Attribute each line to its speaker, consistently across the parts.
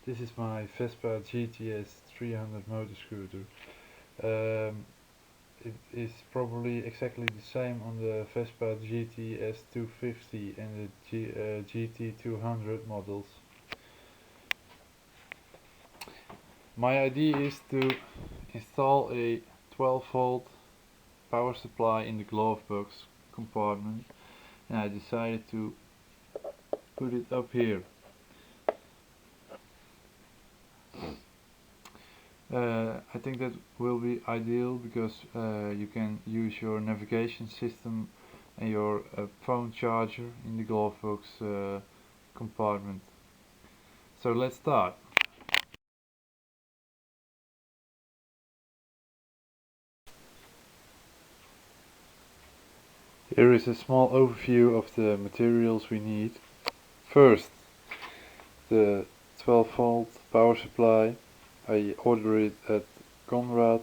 Speaker 1: This is my Vespa GTS 300 motor scooter. It is probably exactly the same on the Vespa GTS 250 and the GT 200 models. My idea is to install a 12-volt power supply in the glove box compartment, and I decided to put it up here. I think that will be ideal because you can use your navigation system and your phone charger in the glove box compartment. So let's start. Here is a small overview of the materials we need. First, the 12-volt power supply. I ordered it at Conrad.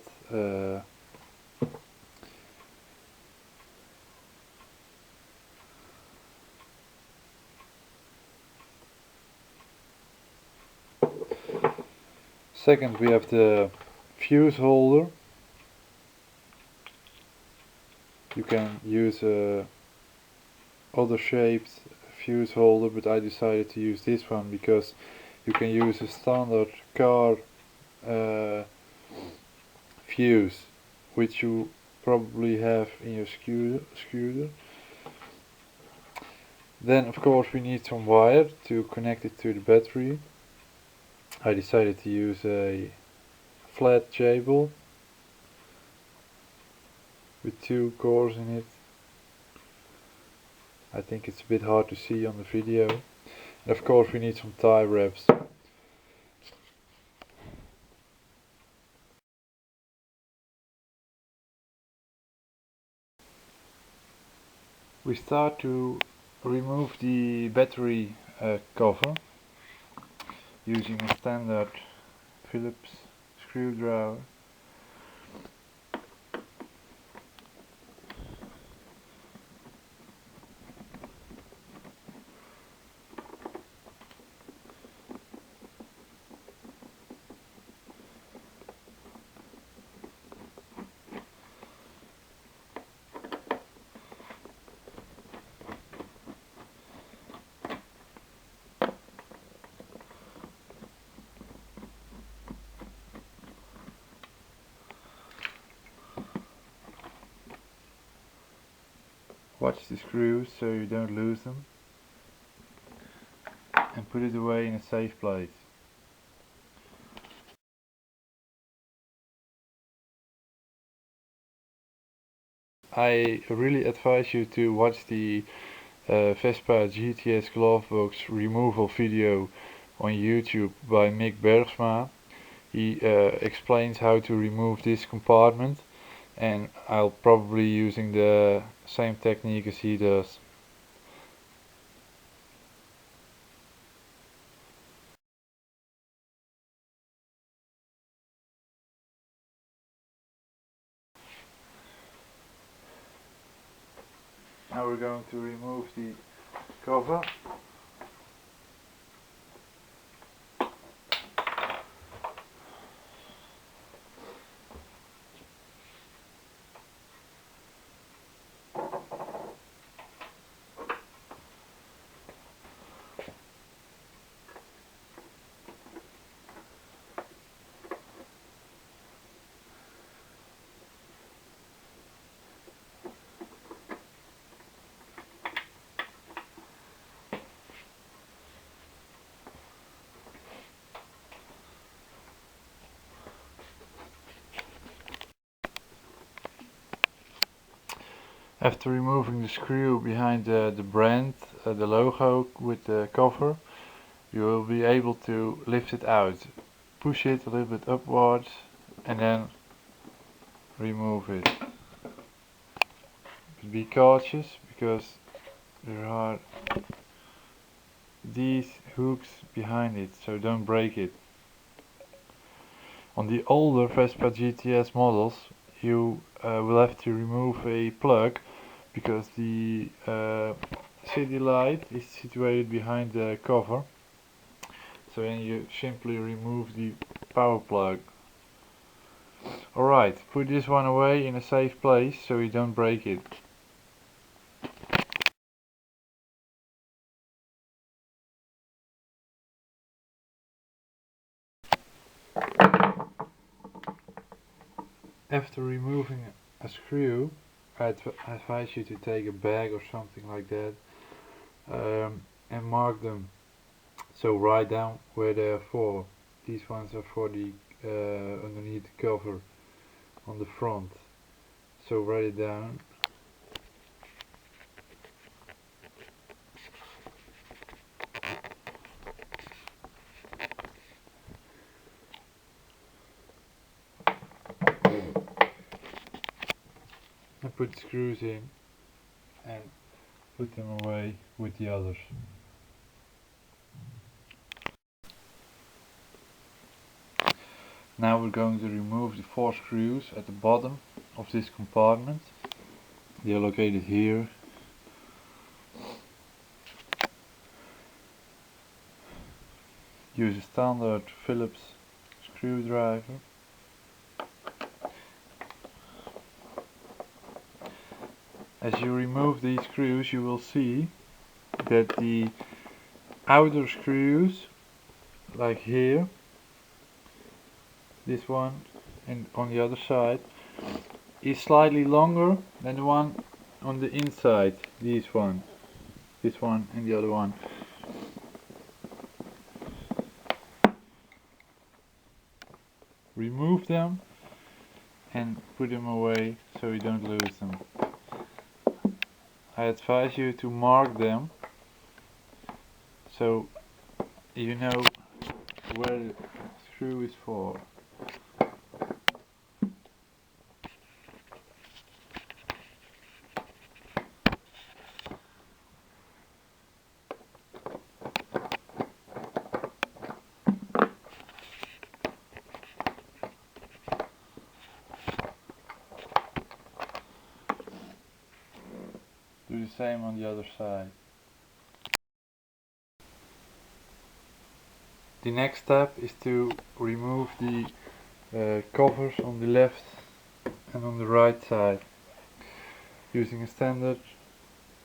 Speaker 1: Second, we have the fuse holder. You can use other shaped fuse holder, but I decided to use this one because you can use a standard car fuse, which you probably have in your scooter. Then of course we need some wire to connect it to the battery. I decided to use a flat cable with 2 cores in it. I think it's a bit hard to see on the video. And of course we need some tie wraps. We start to remove the battery cover using a standard Phillips screwdriver. Watch the screws so you don't lose them, and put it away in a safe place. I really advise you to watch the Vespa GTS Glovebox removal video on YouTube by Mick Bergsma. He explains how to remove this compartment, and I'll probably using the same technique as he does. Now we're going to remove the cover. After removing the screw behind the brand, the logo with the cover, you will be able to lift it out. Push it a little bit upwards and then remove it. But be cautious because there are these hooks behind it, so don't break it. On the older Vespa GTS models you will have to remove a plug because the city light is situated behind the cover. So then you simply remove the power plug. Alright, put this one away in a safe place so you don't break it. After removing a screw, I advise you to take a bag or something like that and mark them. So write down where they are for. These ones are for the underneath the cover on the front. So write it down. And put the screws in and put them away with the others. Now we're going to remove the 4 screws at the bottom of this compartment. They are located here. Use a standard Phillips screwdriver. As you remove these screws, you will see that the outer screws, like here, this one and on the other side, is slightly longer than the one on the inside. This one and the other one. Remove them and put them away so you don't lose them. I advise you to mark them so you know where the screw is for. Do the same on the other side. The next step is to remove the covers on the left and on the right side using a standard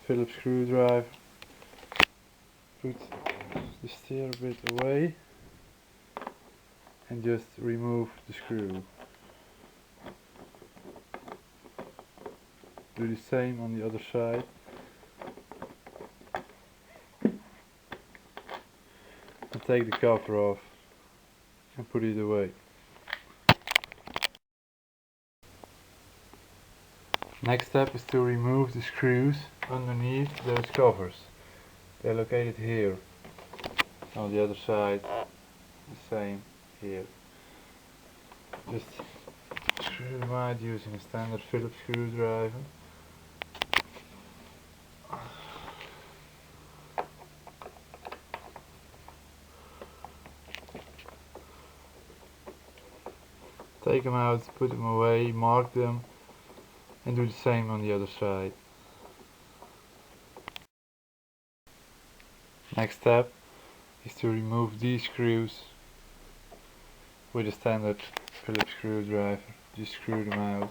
Speaker 1: Phillips screwdriver. Put the steer a bit away and just remove the screw. Do the same on the other side. And take the cover off and put it away. Next step is to remove the screws underneath those covers. They're located here. On the other side, the same here. Just screw them out using a standard Phillips screwdriver. Take them out, put them away, mark them, and do the same on the other side. Next step is to remove these screws with a standard Phillips screwdriver. Just screw them out.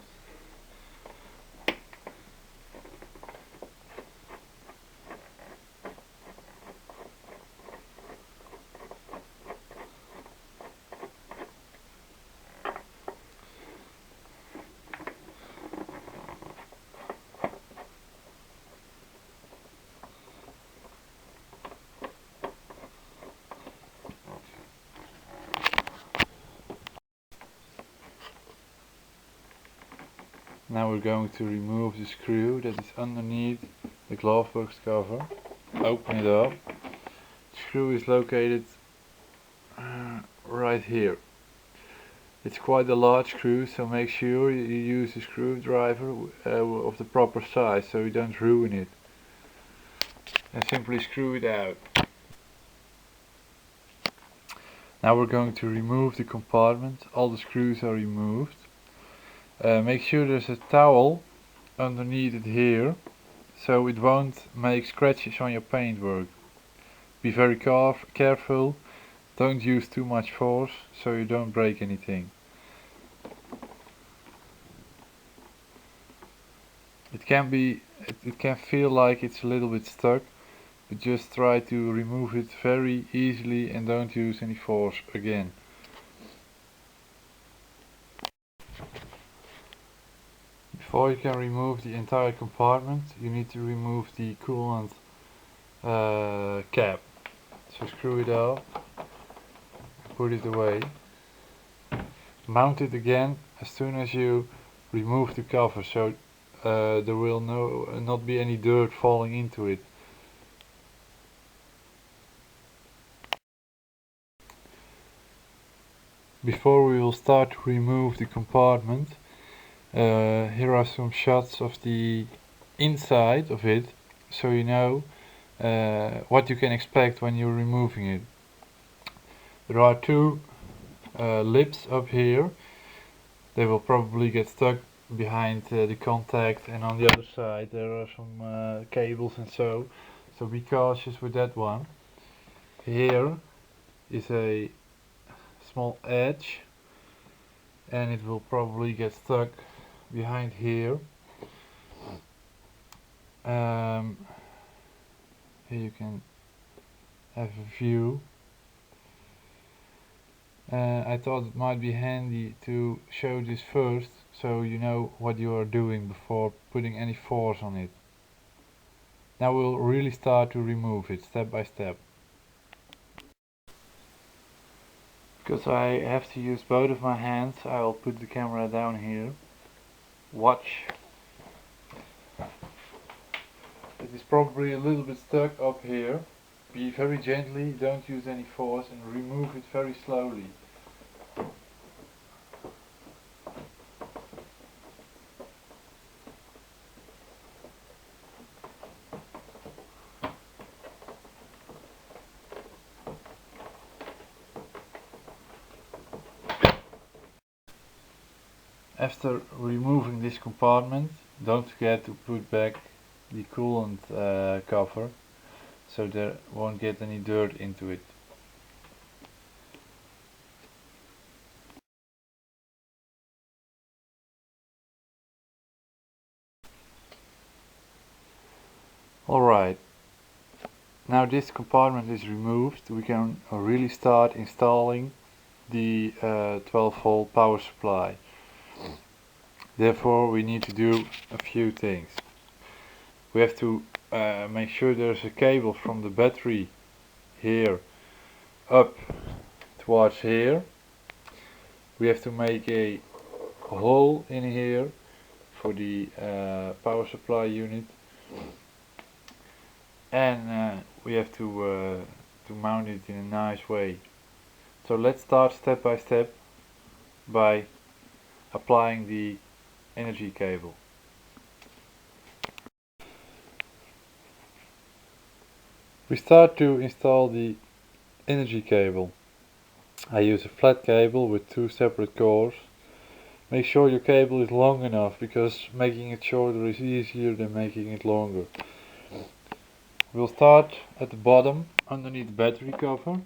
Speaker 1: Now we're going to remove the screw that is underneath the glove box cover. Open it up. The screw is located right here. It's quite a large screw, so make sure you use a screwdriver of the proper size so you don't ruin it. And simply screw it out. Now we're going to remove the compartment. All the screws are removed. Make sure there's a towel underneath it here, so it won't make scratches on your paintwork. Be very careful Don't use too much force so you don't break anything. It can feel like it's a little bit stuck, but just try to remove it very easily and don't use any force again. Before you can remove the entire compartment, you need to remove the coolant cap. So screw it out, put it away. Mount it again as soon as you remove the cover, so there will not be any dirt falling into it. Before we will start to remove the compartment, here are some shots of the inside of it, so you know what you can expect when you're removing it. There are two lips up here. They will probably get stuck behind the contact, and on the other side there are some cables and so be cautious with that one. Here is a small edge and it will probably get stuck behind here. Here you can have a view. I thought it might be handy to show this first, so you know what you are doing before putting any force on it. Now we'll really start to remove it step by step. Because I have to use both of my hands, I will put the camera down here. Watch. It is probably a little bit stuck up here. Be very gently, don't use any force, and remove it very slowly. After removing this compartment, don't forget to put back the coolant cover, so there won't get any dirt into it. Alright, now this compartment is removed, we can really start installing the 12-volt power supply. Therefore we need to do a few things. We have to make sure there's a cable from the battery here up towards here. We have to make a hole in here for the power supply unit, and we have to mount it in a nice way. So let's start step by step by applying the energy cable. We start to install the energy cable. I use a flat cable with two separate cores. Make sure your cable is long enough, because making it shorter is easier than making it longer. We'll start at the bottom underneath the battery cover.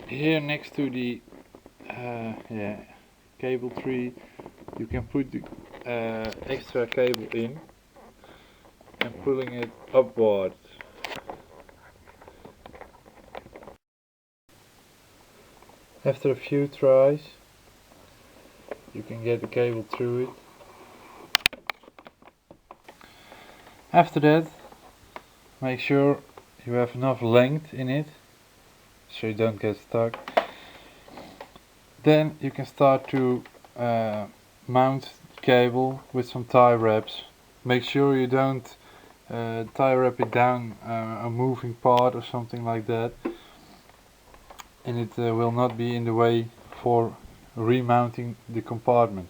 Speaker 1: Here next to the cable tree, you can put the extra cable in and pulling it upwards. After a few tries, you can get the cable through it. After that, make sure you have enough length in it so you don't get stuck. Then you can start to mount the cable with some tie wraps. Make sure you don't tie wrap it down a moving part or something like that, and it will not be in the way for remounting the compartment.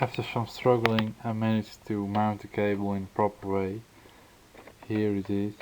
Speaker 1: After some struggling, I managed to mount the cable in the proper way. Here it is.